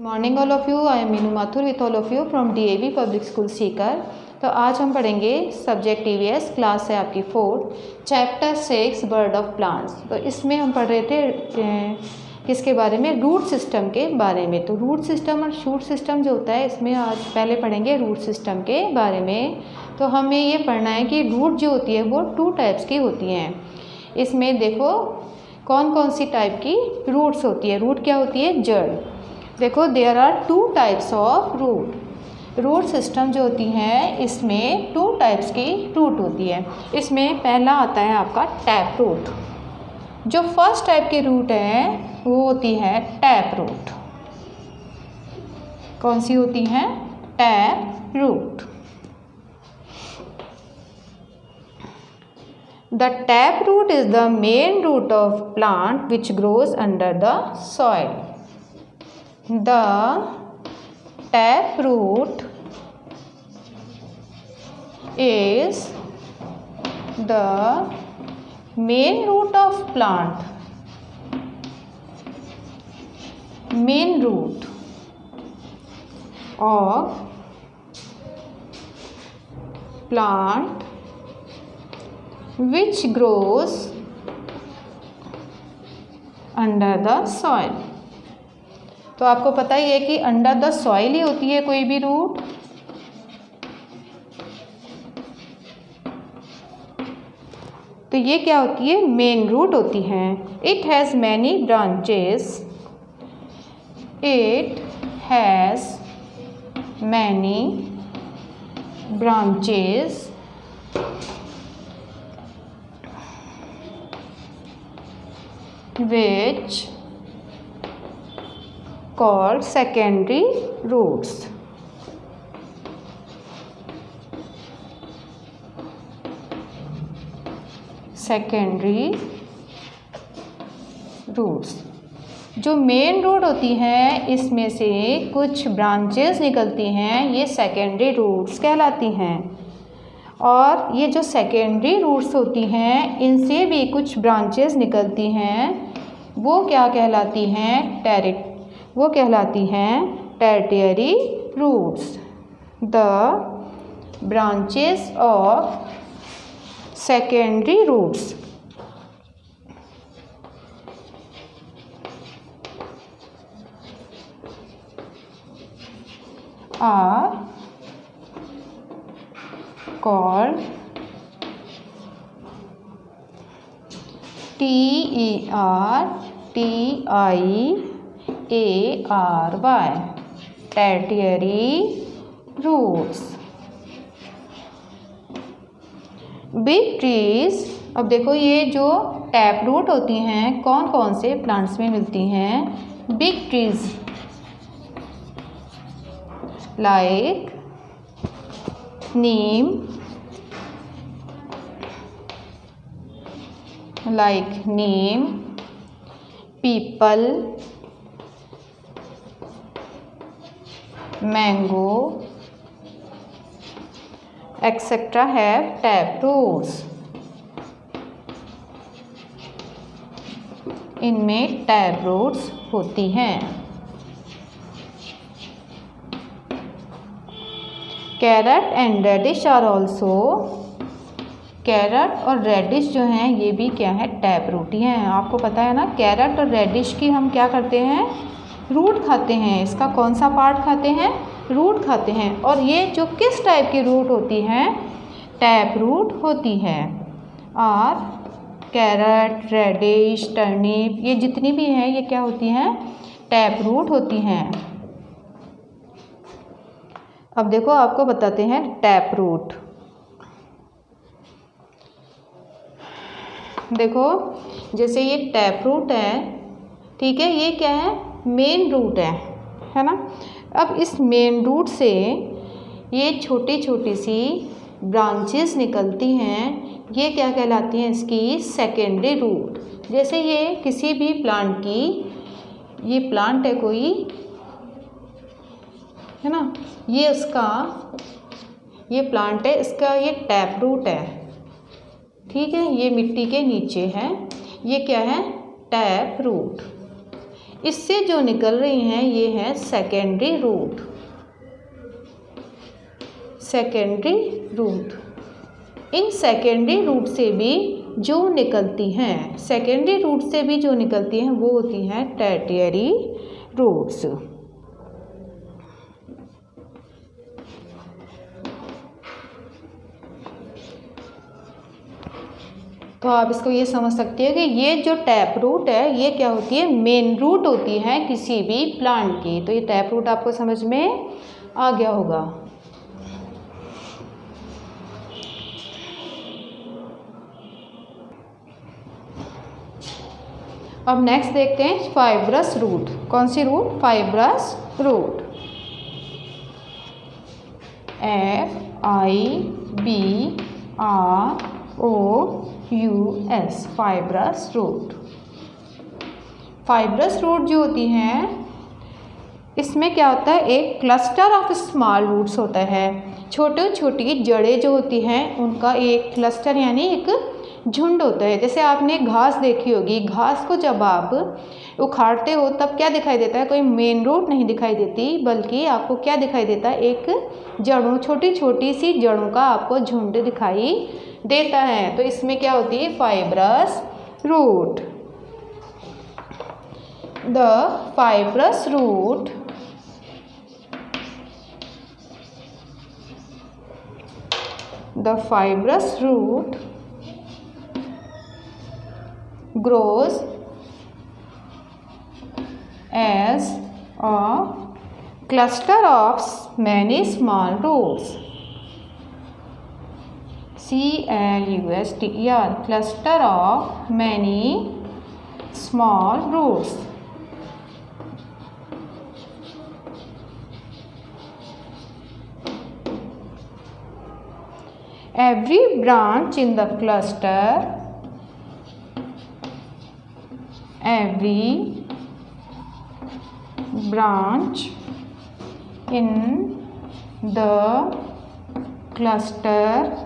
Morning all of you. I am Meenu Mathur with all of you from DAV public school Sikar. तो आज हम पढ़ेंगे subject EVS, class है आपकी 4, चैप्टर 6 बर्ड ऑफ प्लांट्स। तो इसमें हम पढ़ रहे थे किसके बारे में, रूट सिस्टम के बारे में। तो रूट सिस्टम और शूट सिस्टम जो होता है, इसमें आज पहले पढ़ेंगे रूट सिस्टम के बारे में। तो हमें ये पढ़ना है कि रूट जो होती है वो 2 टाइप्स की होती हैं। इसमें देखो कौन कौन सी टाइप की रूट्स होती है। रूट क्या होती है, जड़। देखो there are 2 types of root. Root system जो होती है इसमें 2 टाइप्स की रूट होती है। इसमें पहला आता है आपका टैप रूट। जो फर्स्ट टाइप की रूट है वो होती है टैप रूट। कौन सी होती है, tap root. The tap root is the main root of plant which grows under the soil. The tap root is the main root of plant. Main root of plant which grows under the soil. तो आपको पता ही है कि under the soil ही होती है कोई भी root. तो ये क्या होती है, मेन रूट होती है। It has many branches. It has many branches which called secondary roots. Secondary roots। जो मेन रूट होती हैं इसमें से कुछ ब्रांचेस निकलती हैं, ये सेकेंडरी रूट्स कहलाती हैं। और ये जो सेकेंडरी रूट्स होती हैं इनसे भी कुछ ब्रांचेस निकलती हैं, वो क्या कहलाती हैं, वो कहलाती हैं tertiary roots. The branches of secondary roots are called TERTIARY, tertiary roots। Big trees. अब देखो ये जो टैप रूट होती हैं कौन कौन से प्लांट्स में मिलती हैं, big trees like neem, peepal, mango etcetera have tap roots. इनमें टैप रूट्स होती हैं। Carrot and radish are also. Carrot और रेडिश जो हैं ये भी क्या है, टैप रूट ही हैं। आपको पता है ना, कैरट और रेडिश की हम क्या करते हैं, रूट खाते हैं। इसका कौन सा पार्ट खाते हैं, रूट खाते हैं। और ये जो किस टाइप की रूट होती हैं, टैप रूट होती है। और कैरट, रेडिश, टर्निप ये जितनी भी हैं ये क्या होती हैं, टैप रूट होती हैं। अब देखो आपको बताते हैं टैप रूट। देखो जैसे ये टैप रूट है, ठीक है, ये क्या है, मेन रूट है ना। अब इस मेन रूट से ये छोटी छोटी सी ब्रांचेस निकलती हैं, ये क्या कहलाती हैं, इसकी सेकेंडरी रूट। जैसे ये किसी भी प्लांट की, ये प्लांट है कोई, है ना, ये उसका, ये प्लांट है, इसका ये टैप रूट है, ठीक है, ये मिट्टी के नीचे है, ये क्या है, टैप रूट। इससे जो निकल रही हैं ये है सेकेंडरी रूट। सेकेंडरी रूट, इन सेकेंडरी रूट से भी जो निकलती हैं, सेकेंडरी रूट से भी जो निकलती हैं वो होती हैं टर्टियरी रूट्स। तो आप इसको ये समझ सकते हैं कि ये जो टैप रूट है ये क्या होती है, मेन रूट होती है किसी भी प्लांट की। तो ये टैप रूट आपको समझ में आ गया होगा। अब नेक्स्ट देखते हैं फाइब्रस रूट। कौन सी root? Fibrous root. FIBROUS, fibrous root. Fibrous root जो होती हैं इसमें क्या होता है, एक क्लस्टर ऑफ स्मॉल रूट्स होता है। छोटी छोटी जड़ें जो होती हैं उनका एक क्लस्टर यानी एक झुंड होता है। जैसे आपने घास देखी होगी, घास को जब आप उखाड़ते हो तब क्या दिखाई देता है, कोई मेन रूट नहीं दिखाई देती, बल्कि आपको क्या दिखाई देता है, एक जड़ों, छोटी छोटी सी जड़ों का आपको झुंड दिखाई देता है। तो इसमें क्या होती है, fibrous root. The fibrous root grows as a cluster of many small roots. CLUSTER, cluster of many small roots. Every branch in the cluster, every branch in the cluster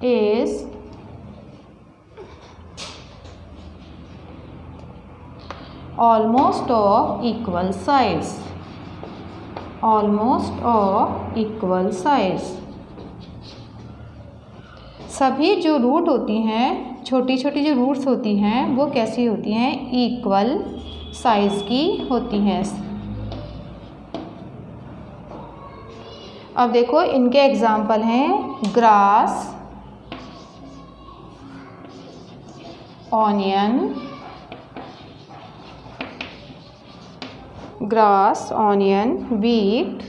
is almost of equal size. Almost of equal size. सभी जो root होती हैं, छोटी छोटी जो roots होती हैं वो कैसी होती हैं, इक्वल साइज की होती हैं। अब देखो इनके एग्जाम्पल हैं grass, onion, grass, onion, wheat,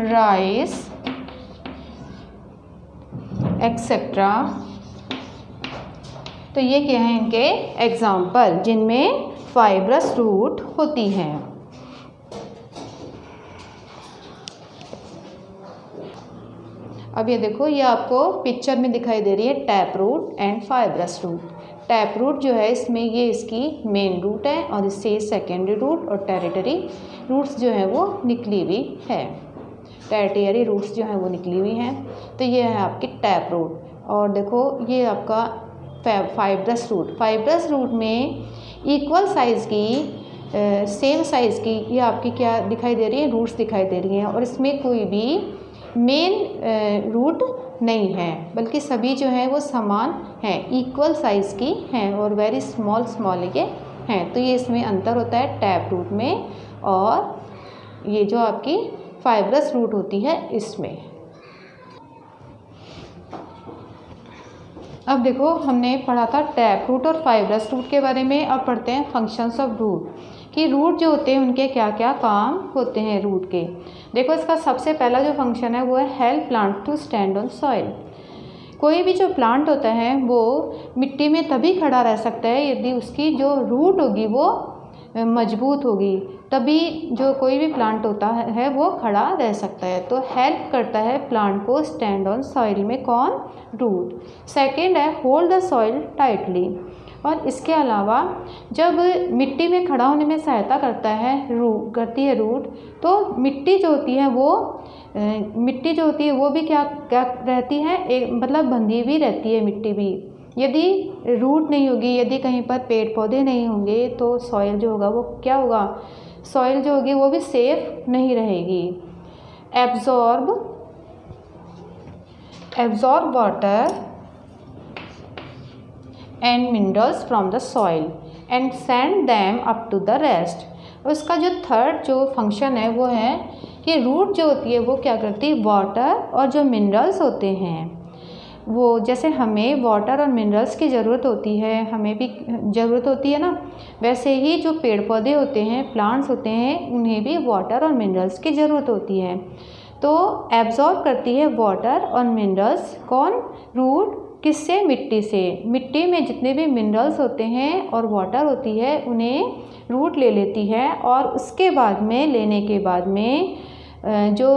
rice, etcetera. तो ये क्या हैं इनके एग्जाम्पल जिनमें फाइब्रस रूट होती हैं। अब ये देखो, ये आपको पिक्चर में दिखाई दे रही है tap root and fibrous root. Tap root जो है इसमें ये इसकी मेन रूट है और इससे सेकेंडरी रूट और टेरिटरी रूट्स जो है वो निकली हुई है। टर्टियरी रूट्स जो हैं वो निकली हुई हैं। तो ये है आपकी टैप रूट। और देखो ये आपका फाइब्रस रूट। फाइब्रस रूट में इक्वल साइज़ की, सेम साइज़ की ये आपकी क्या दिखाई दे रही है, रूट्स दिखाई दे रही हैं। और इसमें कोई भी मेन रूट नहीं है, बल्कि सभी जो हैं वो समान हैं, इक्वल साइज़ की हैं और वेरी स्मॉल स्मॉल ये हैं। तो ये इसमें अंतर होता है टैप रूट में और ये जो आपकी फाइब्रस रूट होती है इसमें। अब देखो हमने पढ़ा था टैप रूट और फाइब्रस रूट के बारे में। अब पढ़ते हैं फंक्शंस ऑफ रूट, कि रूट जो होते हैं उनके क्या क्या काम होते हैं रूट के। देखो इसका सबसे पहला जो फंक्शन है वो है help plant to stand on soil. कोई भी जो प्लांट होता है वो मिट्टी में तभी खड़ा रह सकता है यदि उसकी जो रूट होगी वो मजबूत होगी, तभी जो कोई भी प्लांट होता है वो खड़ा रह सकता है। तो हेल्प करता है प्लांट को स्टैंड ऑन सॉइल में कौन, रूट। सेकेंड है होल्ड द सॉइल टाइटली। और इसके अलावा जब मिट्टी में खड़ा होने में सहायता करता है करती है रूट, तो मिट्टी जो होती है वो भी क्या क्या रहती है, एक मतलब बंधी भी रहती है मिट्टी भी। यदि रूट नहीं होगी, यदि कहीं पर पेड़ पौधे नहीं होंगे तो सॉइल जो होगा वो क्या होगा, सॉइल जो होगी वो भी सेफ नहीं रहेगी। Absorb water and minerals from the soil and send them up to the rest. उसका जो थर्ड जो फंक्शन है वो है कि रूट जो होती है वो क्या करती है, वाटर और जो मिनरल्स होते हैं वो, जैसे हमें वाटर और मिनरल्स की ज़रूरत होती है, हमें भी ज़रूरत होती है ना, वैसे ही जो पेड़ पौधे होते हैं, प्लांट्स होते हैं, उन्हें भी वाटर और मिनरल्स की ज़रूरत होती है। तो एब्जॉर्ब करती है वाटर और मिनरल्स कौन, रूट, किससे, मिट्टी से। मिट्टी में जितने भी मिनरल्स होते हैं और वाटर होती है उन्हें रूट ले लेती है, और उसके बाद में लेने के बाद में जो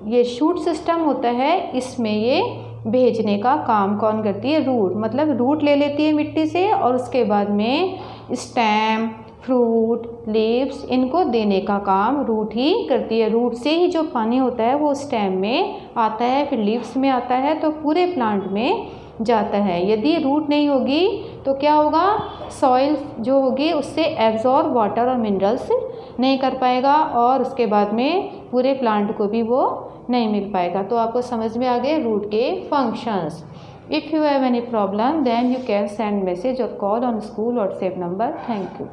ये शूट सिस्टम होता है इसमें ये भेजने का काम कौन करती है, रूट। मतलब रूट ले लेती है मिट्टी से और उसके बाद में स्टेम, फ्रूट, लीव्स, इनको देने का काम रूट ही करती है। रूट से ही जो पानी होता है वो स्टेम में आता है, फिर लीव्स में आता है, तो पूरे प्लांट में जाता है। यदि रूट नहीं होगी तो क्या होगा, सॉइल जो होगी उससे एब्जॉर्ब वाटर और मिनरल्स नहीं कर पाएगा और उसके बाद में पूरे प्लांट को भी वो नहीं मिल पाएगा। तो आपको समझ में आ गए रूट के functions. If you have any problem then you can send message और call on school WhatsApp number. Thank you.